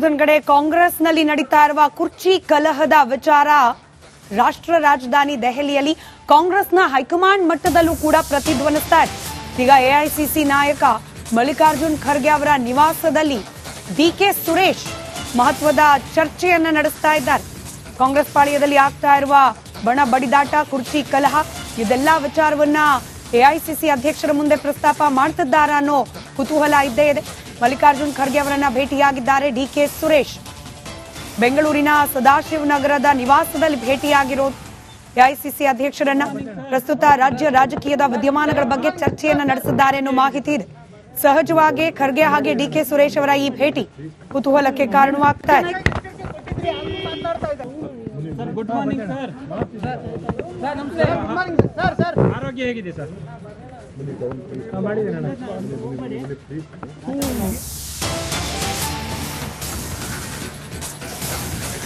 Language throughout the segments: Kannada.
ಮತ್ತೊಂದು ಕಡೆ ಕಾಂಗ್ರೆಸ್ನಲ್ಲಿ ನಡೀತಾ ಇರುವ ಕುರ್ಚಿ ಕಲಹದ ವಿಚಾರ ರಾಷ್ಟ್ರ ರಾಜಧಾನಿ ದೆಹಲಿಯಲ್ಲಿ ಕಾಂಗ್ರೆಸ್ನ ಹೈಕಮಾಂಡ್ ಮಟ್ಟದಲ್ಲೂ ಕೂಡ ಪ್ರತಿಧ್ವನಿಸ್ತಾ ಇದೆ. ಈಗ ಎಐಸಿಸಿ ನಾಯಕ ಮಲ್ಲಿಕಾರ್ಜುನ್ ಖರ್ಗೆ ಅವರ ನಿವಾಸದಲ್ಲಿ ಡಿಕೆ ಸುರೇಶ್ ಮಹತ್ವದ ಚರ್ಚೆಯನ್ನ ನಡೆಸ್ತಾ ಇದ್ದಾರೆ. ಕಾಂಗ್ರೆಸ್ ಪಾಳ್ಯದಲ್ಲಿ ಆಗ್ತಾ ಇರುವ ಬಣ ಬಡಿದಾಟ, ಕುರ್ಚಿ ಕಲಹ ಇದೆಲ್ಲ ವಿಚಾರವನ್ನ ಎಐಸಿಸಿ ಅಧ್ಯಕ್ಷರ ಮುಂದೆ ಪ್ರಸ್ತಾಪ ಮಾಡ್ತಿದ್ದಾರಾ ಅನ್ನೋ ಕುತೂಹಲ ಇದ್ದೇ ಇದೆ. ಮಲ್ಲಿಕಾರ್ಜುನ್ ಖರ್ಗೆ ಅವರನ್ನ ಭೇಟಿಯಾಗಿದ್ದಾರೆ ಡಿಕೆ ಸುರೇಶ್. ಬೆಂಗಳೂರಿನ ಸದಾಶಿವನಗರದ ನಿವಾಸದಲ್ಲಿ ಭೇಟಿಯಾಗಿರೋದು ಎಐಸಿಸಿ ಅಧ್ಯಕ್ಷರನ್ನ. ಪ್ರಸ್ತುತ ರಾಜ್ಯ ರಾಜಕೀಯದ ವಿದ್ಯಮಾನಗಳ ಬಗ್ಗೆ ಚರ್ಚೆಯನ್ನ ನಡೆಸಿದ್ದಾರೆ ಅನ್ನೋ ಮಾಹಿತಿ ಇದೆ. ಸಹಜವಾಗಿ ಖರ್ಗೆ ಹಾಗೆ ಡಿಕೆ ಸುರೇಶ್ ಅವರ ಈ ಭೇಟಿ ಕುತೂಹಲಕ್ಕೆ ಕಾರಣವಾಗ್ತಾ ಇದೆ. Good morning sir. ಸರ್ ಆರೋಗ್ಯ ಹೇಗಿದೆ ಸರ್?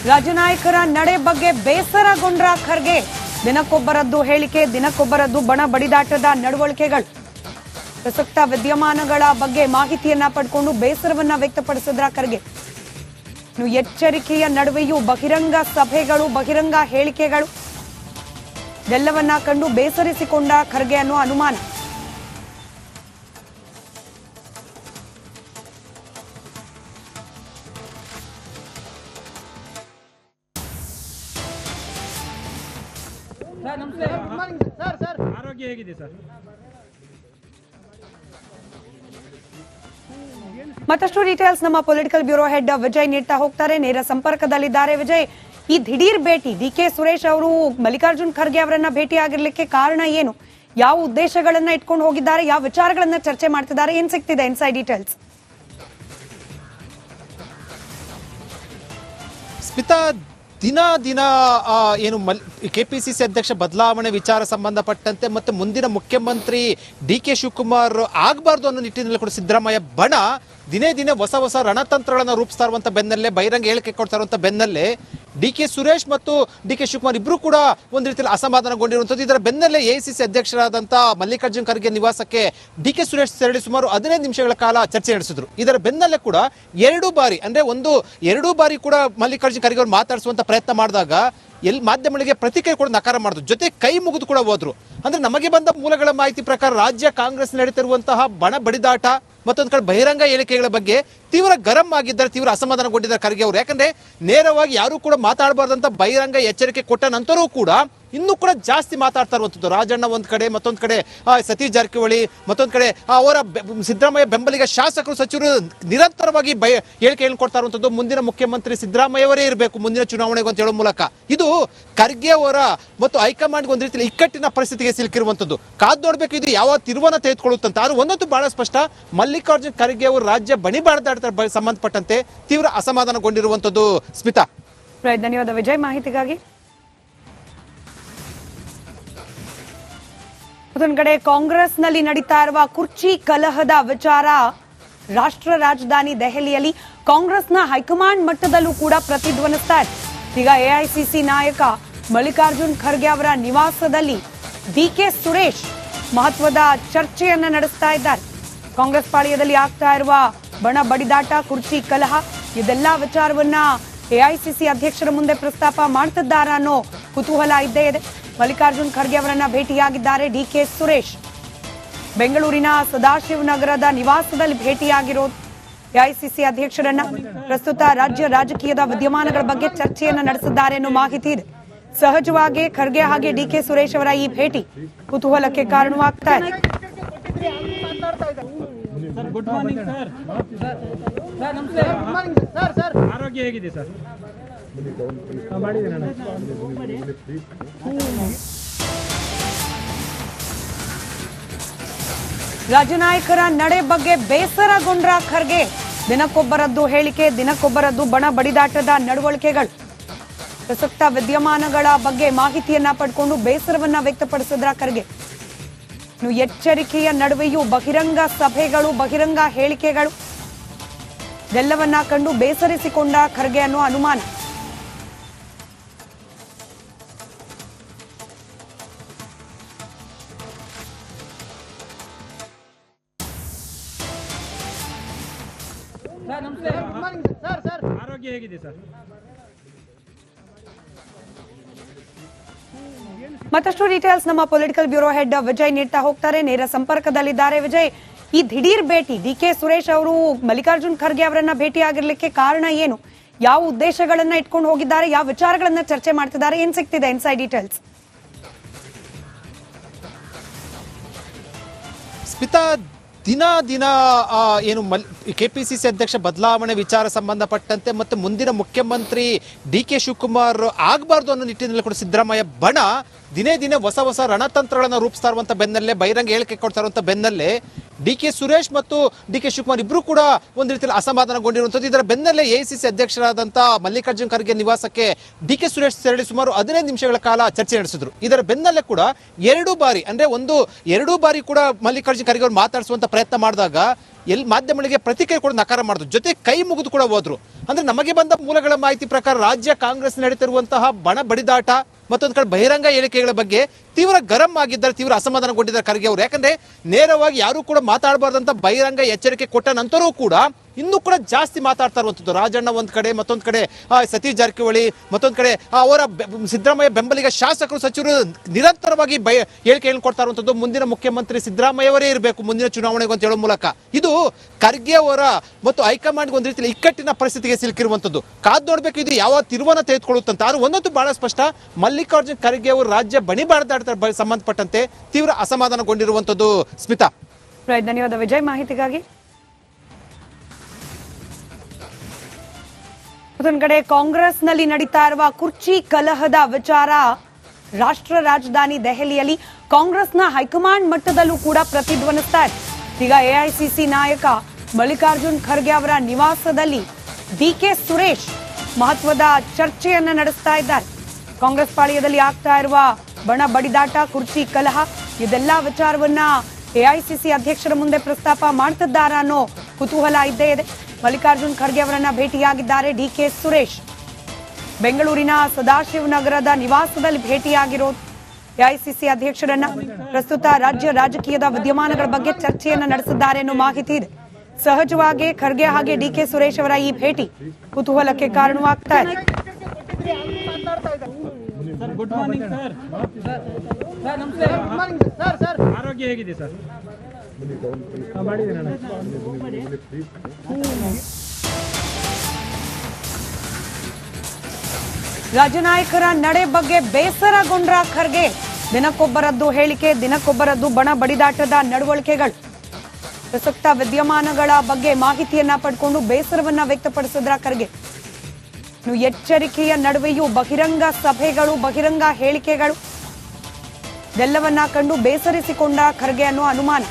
ರಾಜನಾಯಕರ ನಡೆ ಬಗ್ಗೆ ಬೇಸರಗೊಂಡ್ರ ಖರ್ಗೆ. ದಿನಕ್ಕೊಬ್ಬರದ್ದು ಹೇಳಿಕೆ, ದಿನಕ್ಕೊಬ್ಬರದ್ದು ಬಣ ಬಡಿದಾಟದ ನಡವಳಿಕೆಗಳು. ಪ್ರಸಕ್ತ ವಿದ್ಯಮಾನಗಳ ಬಗ್ಗೆ ಮಾಹಿತಿಯನ್ನ ಪಡ್ಕೊಂಡು ಬೇಸರವನ್ನ ವ್ಯಕ್ತಪಡಿಸಿದ್ರ ಖರ್ಗೆ. ಇನ್ನು ಎಚ್ಚರಿಕೆಯ ನಡುವೆಯೂ ಬಹಿರಂಗ ಸಭೆಗಳು, ಬಹಿರಂಗ ಹೇಳಿಕೆಗಳು ಎಲ್ಲವನ್ನ ಕಂಡು ಬೇಸರಿಸಿಕೊಂಡ ಖರ್ಗೆ ಅನ್ನೋ ಅನುಮಾನ. ಆರೋಗ್ಯ ಹೇಗಿದೆ ಸರ್? ಮತ್ತಷ್ಟು ಡೀಟೇಲ್ಸ್ ನಮ್ಮ ಪೊಲಿಟಿಕಲ್ ಬ್ಯೂರೋ ಹೆಡ್ ವಿಜಯ್ ನೀಡ್ತಾ ಹೋಗ್ತಾರೆ. ನೇರ ಸಂಪರ್ಕದಲ್ಲಿದ್ದಾರೆ. ವಿಜಯ್, ಈ ದಿಢೀರ್ ಭೇಟಿ ಡಿಕೆ ಸುರೇಶ್ ಅವರು ಮಲ್ಲಿಕಾರ್ಜುನ್ ಖರ್ಗೆ ಅವರನ್ನ ಭೇಟಿ ಆಗಿರ್ಲಿಕ್ಕೆ ಕಾರಣ ಏನು? ಯಾವ ಉದ್ದೇಶಗಳನ್ನ ಇಟ್ಕೊಂಡು ಹೋಗಿದ್ದಾರೆ? ಯಾವ ವಿಚಾರಗಳನ್ನ ಚರ್ಚೆ ಮಾಡ್ತಿದ್ದಾರೆ? ಏನ್ ಸಿಗ್ತಿದೆ ಇನ್ಸೈಡ್ ಡೀಟೇಲ್ಸ್? ಸ್ಮಿತಾ, ದಿನ ಏನು ಕೆಪಿಸಿಸಿ ಅಧ್ಯಕ್ಷ ಬದಲಾವಣೆ ವಿಚಾರ ಸಂಬಂಧಪಟ್ಟಂತೆ ಮತ್ತೆ ಮುಂದಿನ ಮುಖ್ಯಮಂತ್ರಿ ಡಿ ಕೆ ಶಿವಕುಮಾರ್ ಆಗಬಾರ್ದು ಅನ್ನೋ ನಿಟ್ಟಿನಲ್ಲಿ ಕೂಡ ಸಿದ್ದರಾಮಯ್ಯ ಬಣ ದಿನೇ ಹೊಸ ರಣತಂತ್ರಗಳನ್ನು ರೂಪಿಸ್ತಾ ಇರುವಂತ ಬೆನ್ನಲ್ಲೇ, ಬಹಿರಂಗ ಹೇಳಿಕೆ ಕೊಡ್ತಾ ಇರುವಂತ ಬೆನ್ನಲ್ಲೇ ಡಿ ಕೆ ಸುರೇಶ್ ಮತ್ತು ಡಿ ಕೆ ಶಿವಕುಮಾರ್ ಇಬ್ರು ಕೂಡ ಒಂದು ರೀತಿಯಲ್ಲಿ ಅಸಮಾಧಾನಗೊಂಡಿರುವಂಥದ್ದು. ಇದರ ಬೆನ್ನಲ್ಲೇ ಎಐಸಿಸಿ ಅಧ್ಯಕ್ಷರಾದಂಥ ಮಲ್ಲಿಕಾರ್ಜುನ್ ಖರ್ಗೆ ನಿವಾಸಕ್ಕೆ ಡಿ ಕೆ ಸುರೇಶ್ ತೆರಳಿ ಸುಮಾರು 15 ನಿಮಿಷಗಳ ಕಾಲ ಚರ್ಚೆ ನಡೆಸಿದ್ರು. ಇದರ ಬೆನ್ನಲ್ಲೇ ಕೂಡ ಎರಡು ಬಾರಿ ಕೂಡ ಮಲ್ಲಿಕಾರ್ಜುನ್ ಖರ್ಗೆ ಅವರು ಮಾತಾಡಿಸುವಂತ ಪ್ರಯತ್ನ ಮಾಡಿದಾಗ ಮಾಧ್ಯಮಗಳಿಗೆ ಪ್ರತಿಕ್ರಿಯೆ ಕೂಡ ನಕಾರ ಮಾಡಿದ್ರು. ಜೊತೆ ಕೈ ಮುಗಿದು ಕೂಡ ಹೋದ್ರು. ಅಂದ್ರೆ ನಮಗೆ ಬಂದ ಮೂಲಗಳ ಮಾಹಿತಿ ಪ್ರಕಾರ ರಾಜ್ಯ ಕಾಂಗ್ರೆಸ್ ನಡೀತಿರುವಂತಹ ಬಣ ಬಡಿದಾಟ ಮತ್ತೊಂದು ಕಡೆ ಬಹಿರಂಗ ಹೇಳಿಕೆಗಳ ಬಗ್ಗೆ ತೀವ್ರ ಗರಂ ಆಗಿದ್ದಾರೆ, ತೀವ್ರ ಅಸಮಾಧಾನಗೊಂಡಿದ್ದಾರೆ ಖರ್ಗೆ ಅವರು. ಯಾಕಂದ್ರೆ ನೇರವಾಗಿ ಯಾರು ಕೂಡ ಮಾತಾಡಬಾರ್ದಂತ ಬಹಿರಂಗ ಎಚ್ಚರಿಕೆ ಕೊಟ್ಟ ನಂತರವೂ ಕೂಡ ಇನ್ನೂ ಕೂಡ ಜಾಸ್ತಿ ಮಾತಾಡ್ತಾ ಇರುವಂಥದ್ದು. ರಾಜಣ್ಣ ಒಂದ್ ಕಡೆ, ಮತ್ತೊಂದು ಕಡೆ ಸತೀಶ್ ಜಾರಕಿಹೊಳಿ, ಮತ್ತೊಂದು ಕಡೆ ಅವರ ಸಿದ್ದರಾಮಯ್ಯ ಬೆಂಬಲಿಗ ಶಾಸಕರು, ಸಚಿವರು ನಿರಂತರವಾಗಿ ಹೇಳಿಕೆ ಕೊಡ್ತಾ ಇರುವಂಥದ್ದು. ಮುಂದಿನ ಮುಖ್ಯಮಂತ್ರಿ ಸಿದ್ದರಾಮಯ್ಯವರೇ ಇರಬೇಕು ಮುಂದಿನ ಚುನಾವಣೆಗೆ ಅಂತ ಹೇಳೋ ಮೂಲಕ ಇದು ಖರ್ಗೆ ಅವರ ಮತ್ತು ಹೈಕಮಾಂಡ್ಗೆ ಒಂದು ರೀತಿಯಲ್ಲಿ ಇಕ್ಕಟ್ಟಿನ ಪರಿಸ್ಥಿತಿಗೆ ಸಿಲುಕಿರುವಂಥದ್ದು. ಕಾದ್ ನೋಡ್ಬೇಕು ಇದು ಯಾವ ತಿರುವನ್ನ ತೆಗೆದುಕೊಳ್ಳುತ್ತಂತ. ಆದ್ರೆ ಒಂದಂತೂ ಬಹಳ ಸ್ಪಷ್ಟ, ಮಲ್ಲಿಕಾರ್ಜುನ್ ಖರ್ಗೆ ಅವರು ರಾಜ್ಯ ಬಣಿ ಬಾಡ್ದಾಡ್ತಾರೆ ಸಂಬಂಧಪಟ್ಟಂತೆ ತೀವ್ರ ಅಸಮಾಧಾನಗೊಂಡಿರುವಂಥದ್ದು. ಸ್ಮಿತಾ, ಧನ್ಯವಾದ ವಿಜಯ್ ಮಾಹಿತಿಗಾಗಿ. ಮತ್ತೊಂದು ಕಡೆ ಕಾಂಗ್ರೆಸ್ನಲ್ಲಿ ನಡೀತಾ ಇರುವ ಕುರ್ಚಿ ಕಲಹದ ವಿಚಾರ ರಾಷ್ಟ್ರ ರಾಜಧಾನಿ ದೆಹಲಿಯಲ್ಲಿ ಕಾಂಗ್ರೆಸ್ನ ಹೈಕಮಾಂಡ್ ಮಟ್ಟದಲ್ಲೂ ಕೂಡ ಪ್ರತಿಧ್ವನಿಸ್ತಾ ಇದೆ. ಈಗ ಎಐಸಿಸಿ ನಾಯಕ ಮಲ್ಲಿಕಾರ್ಜುನ್ ಖರ್ಗೆ ಅವರ ನಿವಾಸದಲ್ಲಿ ಡಿಕೆ ಸುರೇಶ್ ಮಹತ್ವದ ಚರ್ಚೆಯನ್ನ ನಡೆಸ್ತಾ ಇದ್ದಾರೆ. ಕಾಂಗ್ರೆಸ್ ಪಾಳ್ಯದಲ್ಲಿ ಆಗ್ತಾ ಇರುವ ಬಣ ಬಡಿದಾಟ, ಕುರ್ಚಿ ಕಲಹ ಇದೆಲ್ಲ ವಿಚಾರವನ್ನ ಎಐಸಿಸಿ ಅಧ್ಯಕ್ಷರ ಮುಂದೆ ಪ್ರಸ್ತಾಪ ಮಾಡ್ತಿದ್ದಾರಾ ಅನ್ನೋ ಕುತೂಹಲ ಇದ್ದೇ ಇದೆ. ಮಲ್ಲಿಕಾರ್ಜುನ್ ಖರ್ಗೆ ಅವರನ್ನ ಭೇಟಿಯಾಗಿದ್ದಾರೆ ಡಿಕೆ ಸುರೇಶ್. ಬೆಂಗಳೂರಿನ ಸದಾಶಿವನಗರದ ನಿವಾಸದಲ್ಲಿ ಭೇಟಿಯಾಗಿರೋದು ಎಐಸಿಸಿ ಅಧ್ಯಕ್ಷರನ್ನ. ಪ್ರಸ್ತುತ ರಾಜ್ಯ ರಾಜಕೀಯದ ವಿದ್ಯಮಾನಗಳ ಬಗ್ಗೆ ಚರ್ಚೆಯನ್ನ ನಡೆಸಿದ್ದಾರೆ ಅನ್ನೋ ಮಾಹಿತಿ ಇದೆ. ಸಹಜವಾಗಿ ಖರ್ಗೆ ಹಾಗೆ ಡಿಕೆ ಸುರೇಶ್ ಅವರ ಈ ಭೇಟಿ ಕುತೂಹಲಕ್ಕೆ ಕಾರಣವಾಗ್ತಾ ಇದೆ. Good morning sir. ಆರೋಗ್ಯ ಹೇಗಿದೆ ಸರ್? ರಾಜನಾಯಕರ ನಡೆ ಬಗ್ಗೆ ಬೇಸರಗೊಂಡ್ರ ಖರ್ಗೆ. ದಿನಕ್ಕೊಬ್ಬರದ್ದು ಹೇಳಿಕೆ, ದಿನಕ್ಕೊಬ್ಬರದ್ದು ಬಣ ಬಡಿದಾಟದ ನಡವಳಿಕೆಗಳು. ಪ್ರಸಕ್ತ ವಿದ್ಯಮಾನಗಳ ಬಗ್ಗೆ ಮಾಹಿತಿಯನ್ನ ಪಡ್ಕೊಂಡು ಬೇಸರವನ್ನ ವ್ಯಕ್ತಪಡಿಸಿದ್ರ ಖರ್ಗೆ. ಇನ್ನು ಎಚ್ಚರಿಕೆಯ ನಡುವೆಯೂ ಬಹಿರಂಗ ಸಭೆಗಳು, ಬಹಿರಂಗ ಹೇಳಿಕೆಗಳು ಎಲ್ಲವನ್ನ ಕಂಡು ಬೇಸರಿಸಿಕೊಂಡ ಖರ್ಗೆ ಅನ್ನೋ ಅನುಮಾನ. ನಮಸ್ತೆ. ಆರೋಗ್ಯ ಹೇಗಿದೆ ಸರ್? ಮತ್ತಷ್ಟು ಡೀಟೇಲ್ಸ್ ನಮ್ಮ ಪೊಲಿಟಿಕಲ್ ಬ್ಯೂರೋ ಹೆಡ್ ವಿಜಯ್ ನೀಡ್ತಾ ಹೋಗ್ತಾರೆ. ನೇರ ಸಂಪರ್ಕದಲ್ಲಿದ್ದಾರೆ. ವಿಜಯ್, ಈ ದಿಢೀರ್ ಭೇಟಿ ಡಿ ಕೆ ಸುರೇಶ್ ಅವರು ಮಲ್ಲಿಕಾರ್ಜುನ್ ಖರ್ಗೆ ಅವರನ್ನ ಭೇಟಿ ಆಗಿರ್ಲಿಕ್ಕೆ ಕಾರಣ ಏನು? ಯಾವ ಉದ್ದೇಶಗಳನ್ನ ಇಟ್ಕೊಂಡು ಹೋಗಿದ್ದಾರೆ? ಯಾವ ವಿಚಾರಗಳನ್ನ ಚರ್ಚೆ ಮಾಡ್ತಿದ್ದಾರೆ? ಏನ್ ಸಿಗ್ತಿದೆ ಇನ್ಸೈಡ್ ಡೀಟೇಲ್ಸ್? ಸ್ಮಿತಾ, ದಿನ ಏನು ಕೆಪಿಸಿಸಿ ಅಧ್ಯಕ್ಷ ಬದಲಾವಣೆ ವಿಚಾರ ಸಂಬಂಧಪಟ್ಟಂತೆ ಮತ್ತು ಮುಂದಿನ ಮುಖ್ಯಮಂತ್ರಿ ಡಿ ಕೆ ಶಿವಕುಮಾರ್ ಆಗಬಾರ್ದು ಅನ್ನೋ ನಿಟ್ಟಿನಲ್ಲಿ ಕೂಡ ಸಿದ್ದರಾಮಯ್ಯ ಬಣ ದಿನೇ ಹೊಸ ರಣತಂತ್ರಗಳನ್ನು ರೂಪಿಸ್ತಾ ಇರುವಂತ ಬೆನ್ನಲ್ಲೇ, ಬಹಿರಂಗ ಹೇಳಿಕೆ ಕೊಡ್ತಾ ಇರುವಂತ ಬೆನ್ನಲ್ಲೇ ಡಿ ಕೆ ಸುರೇಶ್ ಮತ್ತು ಡಿ ಕೆ ಶಿವಕುಮಾರ್ ಇಬ್ರು ಕೂಡ ಒಂದು ರೀತಿಯಲ್ಲಿ ಅಸಮಾಧಾನಗೊಂಡಿರುವಂಥದ್ದು. ಇದರ ಬೆನ್ನಲ್ಲೇ ಎಐಸಿಸಿ ಅಧ್ಯಕ್ಷರಾದಂಥ ಮಲ್ಲಿಕಾರ್ಜುನ್ ಖರ್ಗೆ ನಿವಾಸಕ್ಕೆ ಡಿ ಕೆ ಸುರೇಶ್ ತೆರಳಿ ಸುಮಾರು 15 ನಿಮಿಷಗಳ ಕಾಲ ಚರ್ಚೆ ನಡೆಸಿದ್ರು. ಇದರ ಬೆನ್ನಲ್ಲೇ ಕೂಡ ಎರಡು ಬಾರಿ ಕೂಡ ಮಲ್ಲಿಕಾರ್ಜುನ್ ಖರ್ಗೆ ಅವರು ಮಾತಾಡಿಸುವಂತ ಪ್ರಯತ್ನ ಮಾಡಿದಾಗ ಮಾಧ್ಯಮಗಳಿಗೆ ಪ್ರತಿಕ್ರಿಯೆ ಕೂಡ ನಕಾರ ಮಾಡಿದ್ರು. ಜೊತೆ ಕೈ ಮುಗಿದು ಕೂಡ ಹೋದ್ರು. ಅಂದ್ರೆ ನಮಗೆ ಬಂದ ಮೂಲಗಳ ಮಾಹಿತಿ ಪ್ರಕಾರ ರಾಜ್ಯ ಕಾಂಗ್ರೆಸ್ ನಡೀತಿರುವಂತಹ ಬಣ ಬಡಿದಾಟ ಮತ್ತೊಂದು ಕಡೆ ಬಹಿರಂಗ ಹೇಳಿಕೆಗಳ ಬಗ್ಗೆ ತೀವ್ರ ಗರಂ ಆಗಿದ್ದಾರೆ, ತೀವ್ರ ಅಸಮಾಧಾನಗೊಂಡಿದ್ದಾರೆ ಖರ್ಗೆ ಅವರು. ಯಾಕಂದ್ರೆ ನೇರವಾಗಿ ಯಾರು ಕೂಡ ಮಾತಾಡಬಾರ್ದಂತ ಬಹಿರಂಗ ಎಚ್ಚರಿಕೆ ಕೊಟ್ಟ ನಂತರವೂ ಕೂಡ ಇನ್ನೂ ಕೂಡ ಜಾಸ್ತಿ ಮಾತಾಡ್ತಾ ಇರುವಂಥದ್ದು. ರಾಜಣ್ಣ ಒಂದ್ ಕಡೆ, ಮತ್ತೊಂದು ಕಡೆ ಸತೀಶ್ ಜಾರಕಿಹೊಳಿ, ಮತ್ತೊಂದು ಕಡೆ ಅವರ ಸಿದ್ದರಾಮಯ್ಯ ಬೆಂಬಲಿಗ ಶಾಸಕರು, ಸಚಿವರು ನಿರಂತರವಾಗಿ ಹೇಳಿಕೆಗಳನ್ನು ಕೊಡ್ತಾ ಇರುವಂಥದ್ದು. ಮುಂದಿನ ಮುಖ್ಯಮಂತ್ರಿ ಸಿದ್ದರಾಮಯ್ಯವರೇ ಇರಬೇಕು ಮುಂದಿನ ಚುನಾವಣೆಗೆ ಅಂತ ಹೇಳೋ ಮೂಲಕ ಇದು ಖರ್ಗೆ ಅವರ ಮತ್ತು ಹೈಕಮಾಂಡ್ ಒಂದು ರೀತಿಯಲ್ಲಿ ಇಕ್ಕಟ್ಟಿನ ಪರಿಸ್ಥಿತಿಗೆ ಸಿಲುಕಿರುವಂಥದ್ದು. ಕಾದ್ ನೋಡ್ಬೇಕು ಇದು ಯಾವ ತಿರುವನ್ನ ತೆಗೆದುಕೊಳ್ಳುತ್ತಂತ. ಆದ್ರೆ ಒಂದಂತೂ ಬಹಳ ಸ್ಪಷ್ಟ, ಮಲ್ಲಿಕಾರ್ಜುನ್ ಖರ್ಗೆ ಅವರು ರಾಜ್ಯ ಬಡಿದಾಡ್ತಾರೆ ಸಂಬಂಧಪಟ್ಟಂತೆ ತೀವ್ರ ಅಸಮಾಧಾನಗೊಂಡಿರುವಂಥದ್ದು. ಸ್ಮಿತಾ, ಧನ್ಯವಾದ ವಿಜಯ್ ಮಾಹಿತಿಗಾಗಿ. ಮತ್ತೊಂದು ಕಡೆ ಕಾಂಗ್ರೆಸ್ನಲ್ಲಿ ನಡೀತಾ ಇರುವ ಕುರ್ಚಿ ಕಲಹದ ವಿಚಾರ ರಾಷ್ಟ್ರ ರಾಜಧಾನಿ ದೆಹಲಿಯಲ್ಲಿ ಕಾಂಗ್ರೆಸ್ನ ಹೈಕಮಾಂಡ್ ಮಟ್ಟದಲ್ಲೂ ಕೂಡ ಪ್ರತಿಧ್ವನಿಸ್ತಾ ಇದೆ. ಈಗ ಎಐಸಿಸಿ ನಾಯಕ ಮಲ್ಲಿಕಾರ್ಜುನ್ ಖರ್ಗೆ ಅವರ ನಿವಾಸದಲ್ಲಿ ಡಿ ಕೆ ಸುರೇಶ್ ಮಹತ್ವದ ಚರ್ಚೆಯನ್ನ ನಡೆಸ್ತಾ ಇದ್ದಾರೆ. ಕಾಂಗ್ರೆಸ್ ಪಾಳ್ಯದಲ್ಲಿ ಆಗ್ತಾ ಇರುವ ಬಣ ಬಡಿದಾಟ, ಕುರ್ಚಿ ಕಲಹ, ಇದೆಲ್ಲ ವಿಚಾರವನ್ನ ಎಐಸಿಸಿ ಅಧ್ಯಕ್ಷರ ಮುಂದೆ ಪ್ರಸ್ತಾಪ ಮಾಡ್ತಿದ್ದಾರಾ ಅನ್ನೋ ಕುತೂಹಲ ಇದ್ದೇ ಇದೆ. ಮಲ್ಲಿಕಾರ್ಜುನ್ ಖರ್ಗೆ ಅವರನ್ನ ಭೇಟಿಯಾಗಿದ್ದಾರೆ ಡಿ ಕೆ ಸುರೇಶ್. ಬೆಂಗಳೂರಿನ ಸದಾಶಿವನಗರದ ನಿವಾಸದಲ್ಲಿ ಭೇಟಿಯಾಗಿರೋದು ಎಐಸಿಸಿ ಅಧ್ಯಕ್ಷರನ್ನ. ಪ್ರಸ್ತುತ ರಾಜ್ಯ ರಾಜಕೀಯದ ವಿದ್ಯಮಾನಗಳ ಬಗ್ಗೆ ಚರ್ಚೆಯನ್ನ ನಡೆಸಿದ್ದಾರೆ ಅನ್ನೋ ಮಾಹಿತಿ ಇದೆ. ಸಹಜವಾಗಿ ಖರ್ಗೆ ಹಾಗೆ ಡಿ ಕೆ ಸುರೇಶ್ ಅವರ ಈ ಭೇಟಿ ಕುತೂಹಲಕ್ಕೆ ಕಾರಣವಾಗ್ತಾ ಇದೆ. Sir, good morning sir. ಆರೋಗ್ಯ ಹೇಗಿದೆ ಸರ್? ರಾಜನಾಯಕರ ನಡೆ ಬಗ್ಗೆ ಬೇಸರಗೊಂಡ್ರ ಖರ್ಗೆ. ದಿನಕ್ಕೊಬ್ಬರದ್ದು ಹೇಳಿಕೆ, ದಿನಕ್ಕೊಬ್ಬರದ್ದು ಬಣ ಬಡಿದಾಟದ ನಡವಳಿಕೆಗಳು. ಪ್ರಸಕ್ತ ವಿದ್ಯಮಾನಗಳ ಬಗ್ಗೆ ಮಾಹಿತಿಯನ್ನ ಪಡ್ಕೊಂಡು ಬೇಸರವನ್ನ ವ್ಯಕ್ತಪಡಿಸಿದ್ರ ಖರ್ಗೆ. ಎಚ್ಚರಿಕೆಯ ನಡುವೆಯೂ ಬಹಿರಂಗ ಸಭೆಗಳು, ಬಹಿರಂಗ ಹೇಳಿಕೆಗಳು, ಇದೆಲ್ಲವನ್ನ ಕಂಡು ಬೇಸರಿಸಿಕೊಂಡ ಖರ್ಗೆ ಅನ್ನೋ ಅನುಮಾನ.